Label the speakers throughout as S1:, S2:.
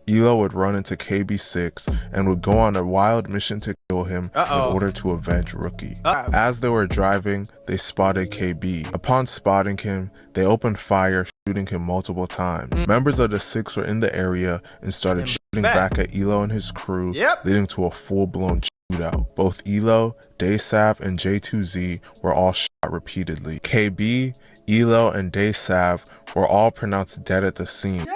S1: ELO would run into KB6 and would go on a wild mission to kill him in order to avenge Rookie. As they were driving, they spotted KB. Upon spotting him, they opened fire, shooting him multiple times. Members of the Six were in the area and started shooting back at ELO and his crew, leading to a full-blown shootout. Both ELO, Daysav, and J2Z were all shot repeatedly. KB, ELO, and Daysav were all pronounced dead at the scene.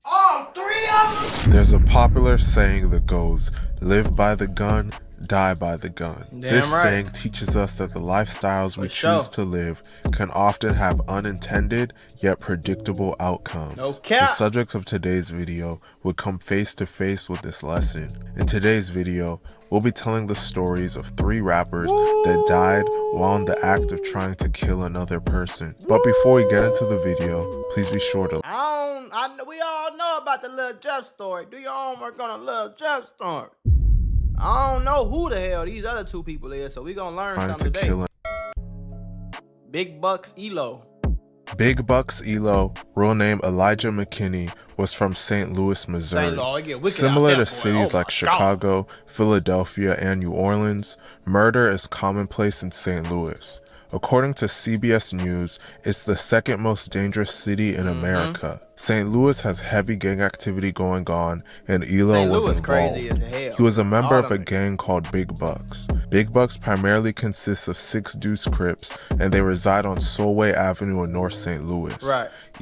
S2: All three of them?
S1: There's a popular saying that goes, "Live by the gun, die by the gun." This saying teaches us that the lifestyles we choose to live can often have unintended yet predictable outcomes. The subject of today's video would come face to face with this lesson. In today's video, we'll be telling the stories of 3 rappers that died while in the act of trying to kill another person. But before we get into the video, please be sure to
S2: we all know about the Lil Jeff story. Do your homework on a Lil Jeff story. I don't know who the hell these other 2 people is, so we gonna learn something today. BigBuckz ELO.
S1: BigBuckz ELO, real name Elijah McKinney, was from St. Louis, Missouri. Similar to cities like Chicago, Philadelphia, and New Orleans, murder is commonplace in St. Louis. According to CBS News, it's the 2nd most dangerous city in America. St. Louis has heavy gang activity going on, and ELO was involved. He was a member of a gang called BigBuckz. BigBuckz primarily consists of 6 Deuce Crips, and they reside on Solway Avenue in North St. Louis.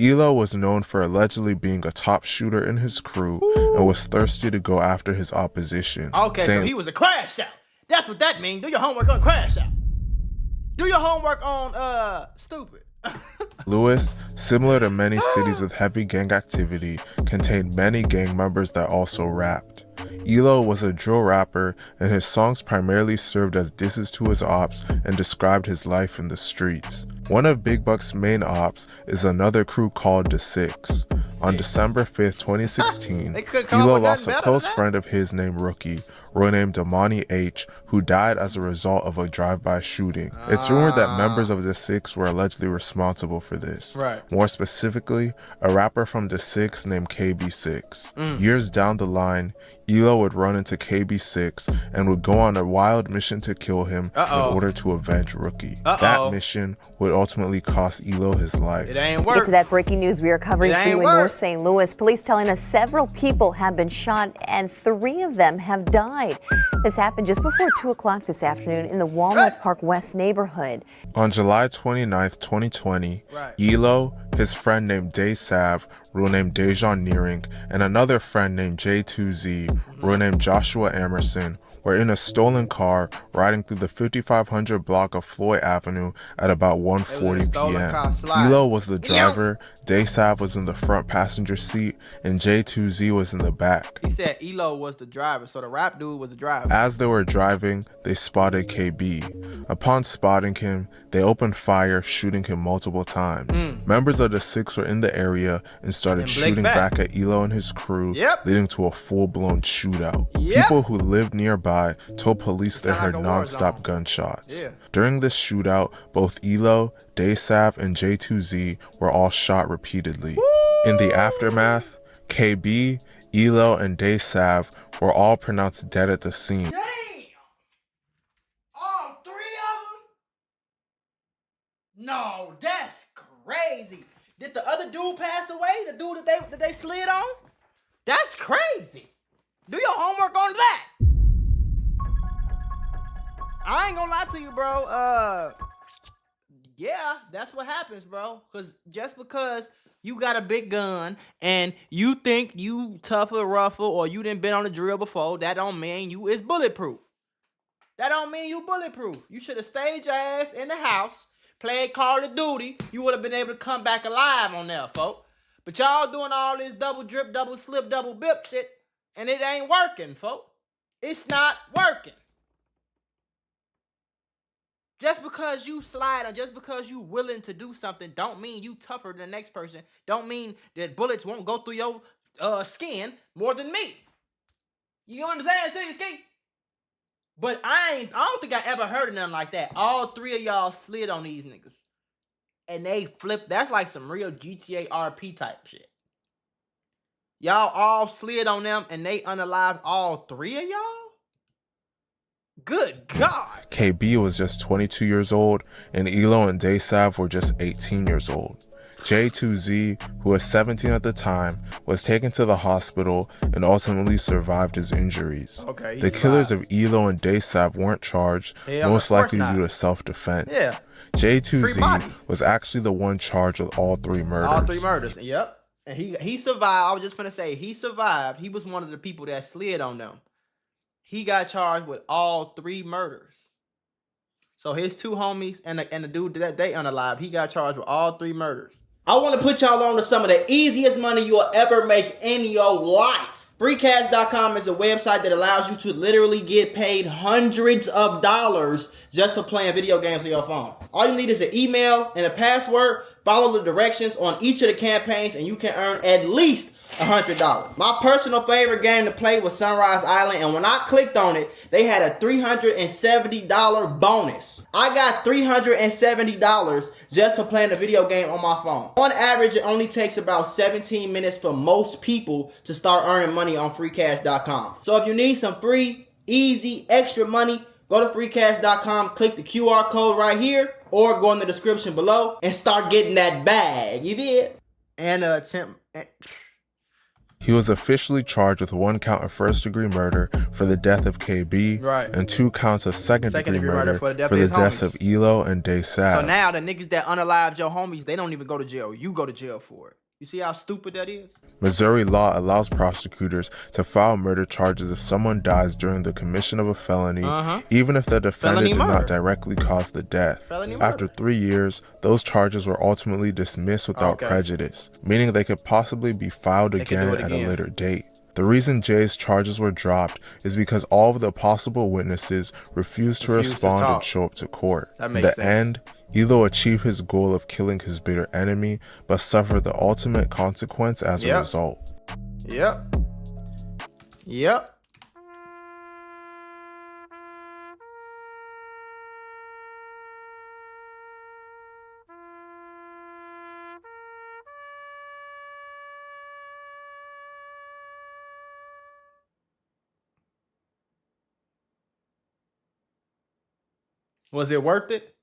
S1: ELO was known for allegedly being a top shooter in his crew and was thirsty to go after his opposition.
S2: So he was a crash out. That's what that means. Do your homework on crash out. Do your homework on stupid.
S1: Louis, similar to many cities with heavy gang activity, contained many gang members that also rapped. ELO was a drill rapper, and his songs primarily served as disses to his ops and described his life in the streets. One of BigBuck's main ops is another crew called the Six. On December 5th, 2016, ELO lost a close friend of his named Rookie, real name Damani H, who died as a result of a drive-by shooting. It's rumored that members of the Six were allegedly responsible for this. More specifically, a rapper from the Six named KB6. Years down the line, ELO would run into KB6 and would go on a wild mission to kill him in order to avenge Rookie. That mission would ultimately cost ELO his life.
S3: Get to that breaking news we are covering for you in North St. Louis. Police telling us several people have been shot and 3 of them have died. This happened just before 2 o'clock this afternoon in the Walnut Park West neighborhood.
S1: On July 29th, 2020, ELO, his friend named Daysav, real name Dejan Nearing, and another friend named J2Z, real name Joshua Emerson, were in a stolen car riding through the 5500 block of Floyd Avenue at about 1:40 p.m. ELO was the driver, Daysav was in the front passenger seat, and J2Z was in the back.
S2: He said ELO was the driver, so the rap dude was the driver.
S1: As they were driving, they spotted KB. Upon spotting him, they opened fire, shooting him multiple times. Members of the Six were in the area and started shooting back at ELO and his crew, leading to a full-blown shootout. People who lived nearby told police they heard non-stop gunshots. During this shootout, both ELO, Daysav, and J2Z were all shot repeatedly. In the aftermath, KB, ELO, and Daysav were all pronounced dead at the scene.
S2: All 3 of them? No, that's crazy. Did the other dude pass away? The dude that they slid on? That's crazy. Do your homework on that. I ain't gonna lie to you, bro. Yeah, that's what happens, bro. Cause just because you got a big gun and you think you tougher, rougher, or you done been on the drill before, that don't mean you is bulletproof. That don't mean you bulletproof. You should have stayed your ass in the house, played Call of Duty. You would have been able to come back alive on there, folks. But y'all doing all this double drip, double slip, double bip shit, and it ain't working, folks. It's not working. Just because you slide or just because you willing to do something don't mean you tougher than the next person. Don't mean that bullets won't go through your skin more than me. You know what I'm saying? Ski? But I don't think I ever heard of nothing like that. All 3 of y'all slid on these niggas. And they flipped. That's like some real GTA RP type shit. Y'all all slid on them and they unalived all 3 of y'all? Good God.
S1: KB was just 22 years old, and ELO and Daysav were just 18 years old. J2Z, who was 17 at the time, was taken to the hospital and ultimately survived his injuries.
S2: Okay,
S1: the killers of ELO and Daysav weren't charged, most likely due to self-defense.
S2: Yeah.
S1: J2Z was actually the one charged with all 3 murders.
S2: All 3 murders, yep. And he survived. I was just gonna say, he survived. He was one of the people that slid on them. He got charged with all 3 murders. So his 2 homies and the dude that they unalived, he got charged with all 3 murders. I want to put y'all on to some of the easiest money you'll ever make in your life. Freecash.com is a website that allows you to literally get paid hundreds of dollars just for playing video games on your phone. All you need is an email and a password. Follow the directions on each of the campaigns and you can earn at least $100. My personal favorite game to play was Sunrise Island, and when I clicked on it, they had a $370 bonus. I got $370 just for playing the video game on my phone. On average, it only takes about 17 minutes for most people to start earning money on freecash.com. So if you need some free, easy, extra money, go to freecash.com, click the QR code right here, or go in the description below and start getting that bag. You did? And
S1: he was officially charged with 1 count of first-degree murder for the death of KB, and 2 counts of second-degree murder for the deaths of ELO and Daysav.
S2: So now the niggas that unalived your homies, they don't even go to jail. You go to jail for it. You see how stupid that is?
S1: Missouri law allows prosecutors to file murder charges if someone dies during the commission of a felony, even if the defendant did not directly cause the death. After 3 years, those charges were ultimately dismissed without prejudice, meaning they could possibly be filed again at a later date. The reason Jay's charges were dropped is because all of the possible witnesses refused to respond and show up to court. In the end, ELO achieved his goal of killing his bitter enemy, but suffered the ultimate consequence as a result.
S2: Yep. Was it worth it?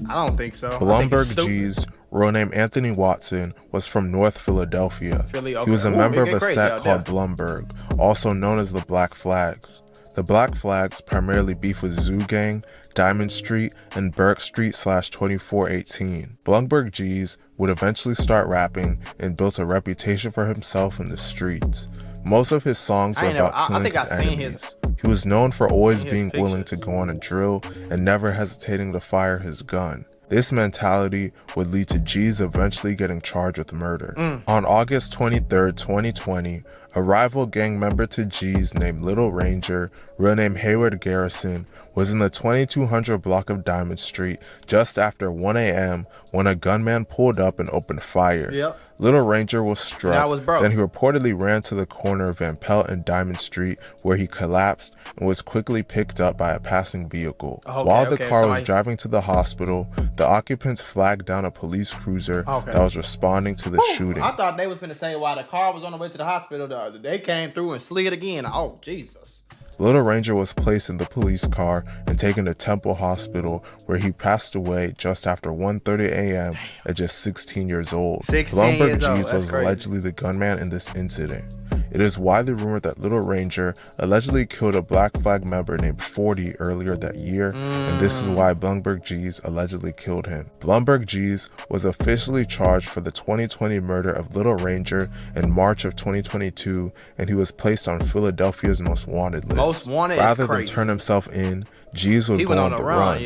S2: I don't think so.
S1: Blumberg Geez, real name Anthony Watson, was from North Philadelphia. He was a member of a set called Blumberg, also known as the Black Flags. The Black Flags primarily beef with Zoo Gang, Diamond Street, and Burke Street /2418. Blumberg Geez would eventually start rapping and built a reputation for himself in the streets. Most of his songs were about killing his enemies. He was known for always being willing to go on a drill and never hesitating to fire his gun. This mentality would lead to Geez eventually getting charged with murder. On August 23, 2020, a rival gang member to Geez named Little Ranger, real name Hayward Garrison, was in the 2200 block of Diamond Street just after 1 a.m. when a gunman pulled up and opened fire. Little Ranger was struck, then he reportedly ran to the corner of Van Pelt and Diamond Street where he collapsed and was quickly picked up by a passing vehicle. While the car was driving to the hospital, the occupants flagged down a police cruiser that was responding to the shooting.
S2: I thought they was finna say while the car was on the way to the hospital, they came through and slid again. Oh, Jesus.
S1: Little Ranger was placed in the police car and taken to Temple Hospital, where he passed away just after 1:30 a.m. at just 16 years old. Blumberg Geez was allegedly the gunman in this incident. It is widely rumored that Little Ranger allegedly killed a Black Flag member named 40 earlier that year, and this is why Blumberg Geez allegedly killed him. Blumberg Geez was officially charged for the 2020 murder of Little Ranger in March of 2022, and he was placed on Philadelphia's most wanted list. Rather than turn himself in, Geez would go on the run.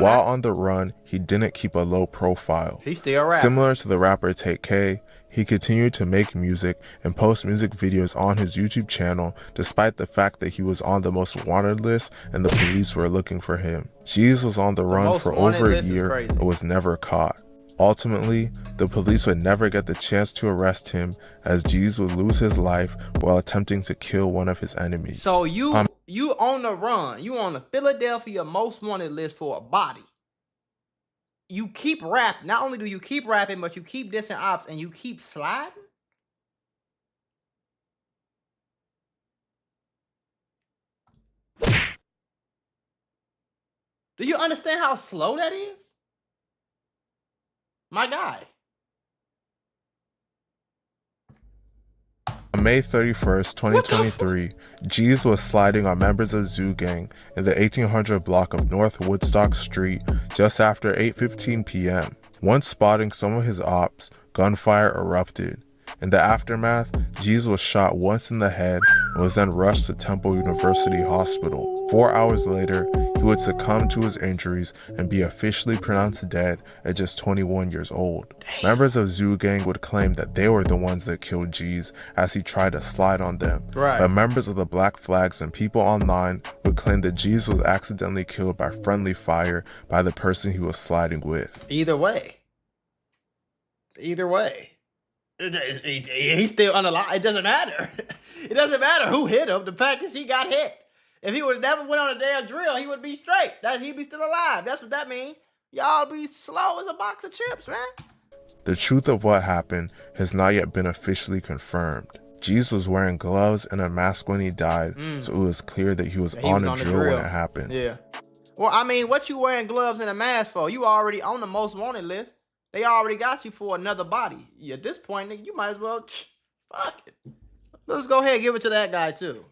S1: While on the run, he didn't keep a low profile.
S2: He still rapping.
S1: Similar to the rapper Take K, he continued to make music and post music videos on his YouTube channel despite the fact that he was on the most wanted list and the police were looking for him. Geez was on the run for over a year but was never caught. Ultimately, the police would never get the chance to arrest him, as Geez would lose his life while attempting to kill one of his enemies.
S2: So you on the run, you on the Philadelphia most wanted list for a body. You keep rapping. Not only do you keep rapping, but you keep dissing Opps and you keep sliding? Do you understand how slow that is? My guy.
S1: On May 31st, 2023, Geez was sliding on members of Zoo Gang in the 1800 block of North Woodstock Street just after 8:15 p.m. Once spotting some of his ops, gunfire erupted. In the aftermath, Geez was shot once in the head and was then rushed to Temple University Hospital. 4 hours later, he would succumb to his injuries and be officially pronounced dead at just 21 years old. Members of Zoo Gang would claim that they were the ones that killed Geez as he tried to slide on them.
S2: Right.
S1: But members of the Black Flags and people online would claim that Geez was accidentally killed by friendly fire by the person he was sliding with.
S2: Either way. He's still unalive. It doesn't matter. It doesn't matter who hit him. The fact is he got hit. If he would have never went on a damn drill, he would be straight. He'd be still alive. That's what that means. Y'all be slow as a box of chips, man.
S1: The truth of what happened has not yet been officially confirmed. Geez was wearing gloves and a mask when he died, so it was clear that he was on a drill when it happened.
S2: Yeah. Well, I mean, what you wearing gloves and a mask for? You already on the most wanted list. They already got you for another body. At this point, nigga, you might as well, fuck it. Let's go ahead and give it to that guy, too.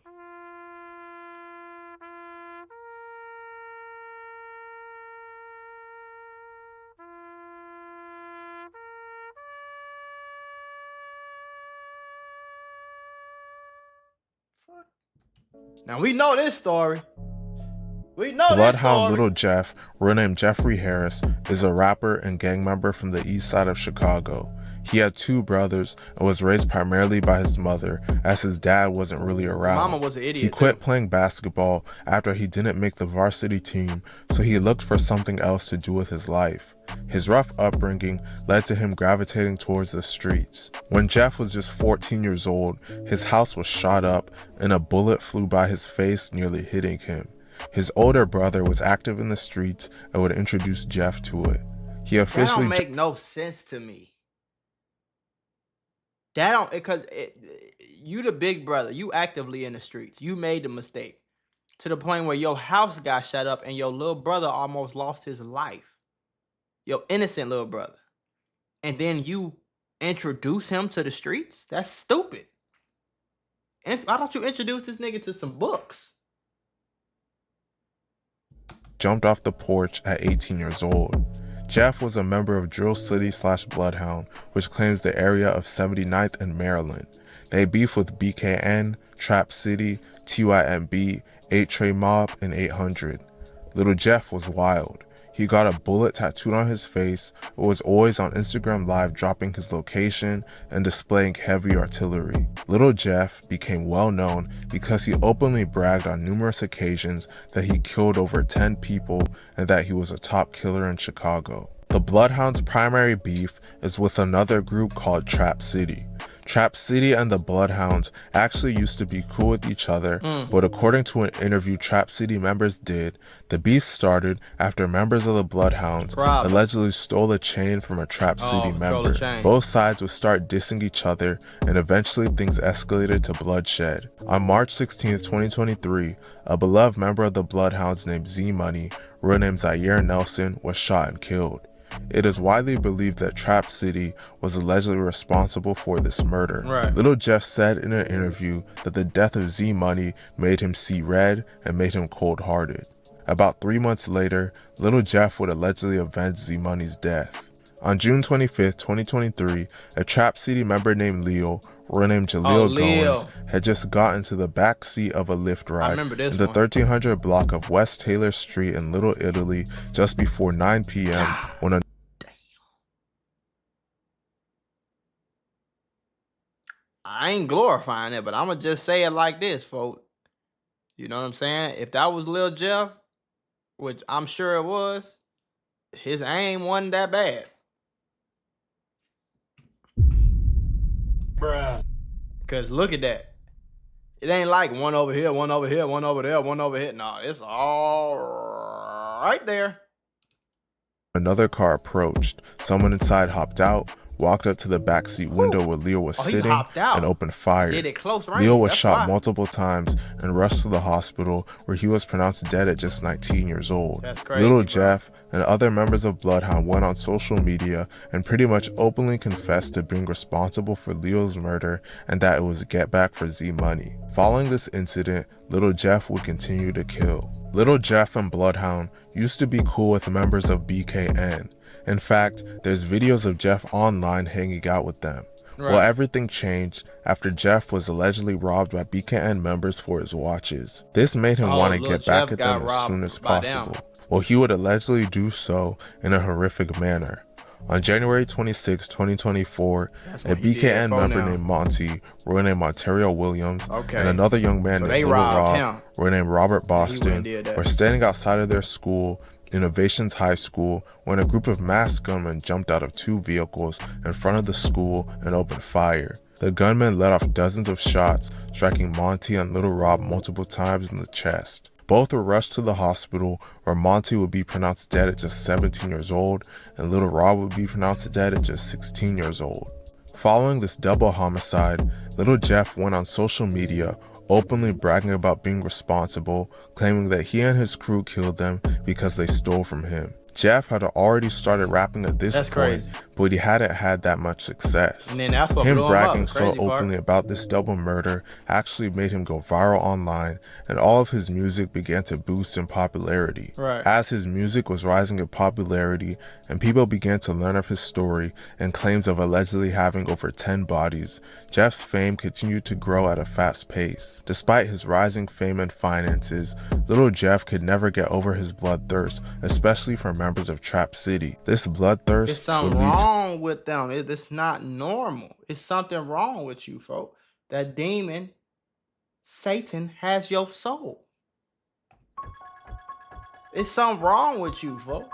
S2: Now, we know this story.
S1: Bloodhound Lil Jeff, real name Jeffrey Harris, is a rapper and gang member from the east side of Chicago. He had 2 brothers and was raised primarily by his mother, as his dad wasn't really around.
S2: Mama was an idiot.
S1: He quit playing basketball after he didn't make the varsity team, so he looked for something else to do with his life. His rough upbringing led to him gravitating towards the streets. When Jeff was just 14 years old, his house was shot up and a bullet flew by his face, nearly hitting him. His older brother was active in the streets and would introduce Jeff to it. He officially—
S2: That don't make no sense to me. That don't, because you the big brother, you actively in the streets. You made the mistake to the point where your house got shut up and your little brother almost lost his life. Your innocent little brother. And then you introduce him to the streets? That's stupid. And why don't you introduce this nigga to some books?
S1: Jumped off the porch at 18 years old. Jeff was a member of Drill City / Bloodhound, which claims the area of 79th and Maryland. They beef with BKN, Trap City, TYMB, 8 Trey Mob, and 800. Little Jeff was wild. He got a bullet tattooed on his face, but was always on Instagram Live dropping his location and displaying heavy artillery. Little Jeff became well known because he openly bragged on numerous occasions that he killed over 10 people and that he was a top killer in Chicago. The Bloodhound's primary beef is with another group called Trap City. Trap City and the Bloodhounds actually used to be cool with each other, but according to an interview Trap City members did, the beef started after members of the Bloodhounds allegedly stole a chain from a Trap City member. Both sides would start dissing each other, and eventually things escalated to bloodshed. On March 16, 2023, a beloved member of the Bloodhounds named Z Money, real name Zaire Nelson, was shot and killed. It is widely believed that Trap City was allegedly responsible for this murder. Little Jeff said in an interview that the death of Z Money made him see red and made him cold-hearted. About 3 months later, Little Jeff would allegedly avenge Z Money's death. On June 25, 2023, a Trap City member named Leo, real name Jaleel Goins, had just gotten to the back seat of a Lyft ride in the 1300 block of West Taylor Street in Little Italy just before 9 p.m. when a
S2: I ain't glorifying it, but I'm gonna just say it like this, folks. You know what I'm saying? If that was Lil Jeff, which I'm sure it was, his aim wasn't that bad. Bruh. Cause look at that. It ain't like one over here, one over here, one over there, one over here. No, it's all right there.
S1: Another car approached. Someone inside hopped out, walked up to the backseat window where Leo was
S2: he
S1: sitting
S2: hopped out.
S1: and opened fire.
S2: Did it close range.
S1: Leo was
S2: That's
S1: shot
S2: why.
S1: multiple times and rushed to the hospital where he was pronounced dead at just 19 years old.
S2: That's crazy,
S1: Lil
S2: bro.
S1: Jeff and other members of Bloodhound went on social media and pretty much openly confessed to being responsible for Leo's murder and that it was get back for Z Money. Following this incident, Lil Jeff would continue to kill. Lil Jeff and Bloodhound used to be cool with members of BKN. In fact, there's videos of Jeff online hanging out with them.
S2: Right.
S1: Well, everything changed after Jeff was allegedly robbed by BKN members for his watches. This made him want to
S2: Lil
S1: get back
S2: Jeff
S1: at
S2: got
S1: them as
S2: robbed
S1: soon as
S2: by them.
S1: possible. Well, he would allegedly do so in a horrific manner. On January 26, 2024, a BKN member named Monty, named Ontario Williams, and another young man named Lil Rob, named Robert Boston, were standing outside of their school, Innovations High School, when a group of masked gunmen jumped out of two vehicles in front of the school and opened fire. The gunmen let off dozens of shots, striking Monty and Lil Rob multiple times in the chest. Both were rushed to the hospital where Monty would be pronounced dead at just 17 years old and Lil Rob would be pronounced dead at just 16 years old. Following this double homicide, Lil Jeff went on social media openly bragging about being responsible, claiming that he and his crew killed them because they stole from him. Jeff had already started rapping at this point, but he hadn't had that much success.
S2: And then that's what
S1: him
S2: blew him
S1: bragging
S2: up,
S1: so openly about this double murder actually made him go viral online, and all of his music began to boost in popularity.
S2: Right.
S1: As his music was rising in popularity and people began to learn of his story and claims of allegedly having over 10 bodies, Jeff's fame continued to grow at a fast pace. Despite his rising fame and finances, Lil Jeff could never get over his bloodthirst, especially for members of Trap City. This bloodthirst
S2: It's something wrong with them. It's not normal. It's something wrong with you, folks. That demon, Satan, has your soul. It's something wrong with you, folks.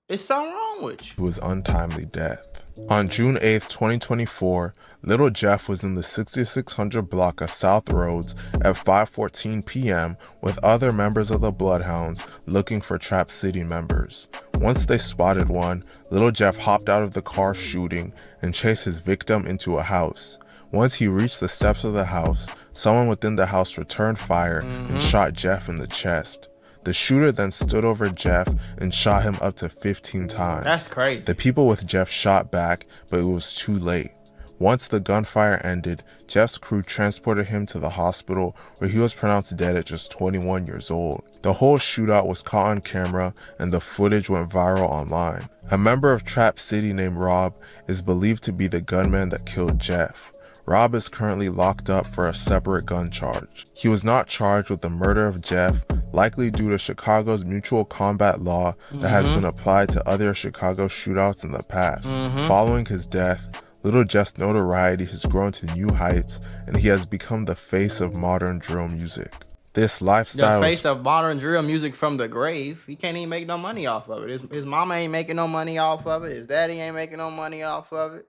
S2: It's something wrong with you.
S1: His untimely death. On June 8th, 2024, Lil Jeff was in the 6600 block of South Roads at 5:14 p.m. with other members of the Bloodhounds looking for Trap City members. Once they spotted one, Lil Jeff hopped out of the car shooting and chased his victim into a house. Once he reached the steps of the house, someone within the house returned fire and shot Jeff in the chest. The shooter then stood over Jeff and shot him up to 15 times.
S2: That's crazy.
S1: The people with Jeff shot back, but it was too late. Once the gunfire ended, Jeff's crew transported him to the hospital where he was pronounced dead at just 21 years old. The whole shootout was caught on camera and the footage went viral online. A member of Trap City named Rob is believed to be the gunman that killed Jeff. Rob is currently locked up for a separate gun charge. He was not charged with the murder of Jeff, likely due to Chicago's mutual combat law that has been applied to other Chicago shootouts in the past. Following his death, Lil Jeff's notoriety has grown to new heights and he has become the face of modern drill music. This lifestyle
S2: the face of modern drill music from the grave. He can't even make no money off of it. His mama ain't making no money off of it. His daddy ain't making no money off of it.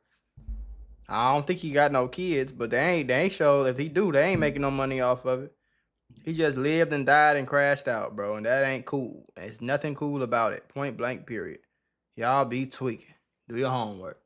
S2: I don't think he got no kids, but they ain't sure if he do, they ain't making no money off of it. He just lived and died and crashed out, bro, and that ain't cool. There's nothing cool about it. Point blank, period. Y'all be tweaking. Do your homework.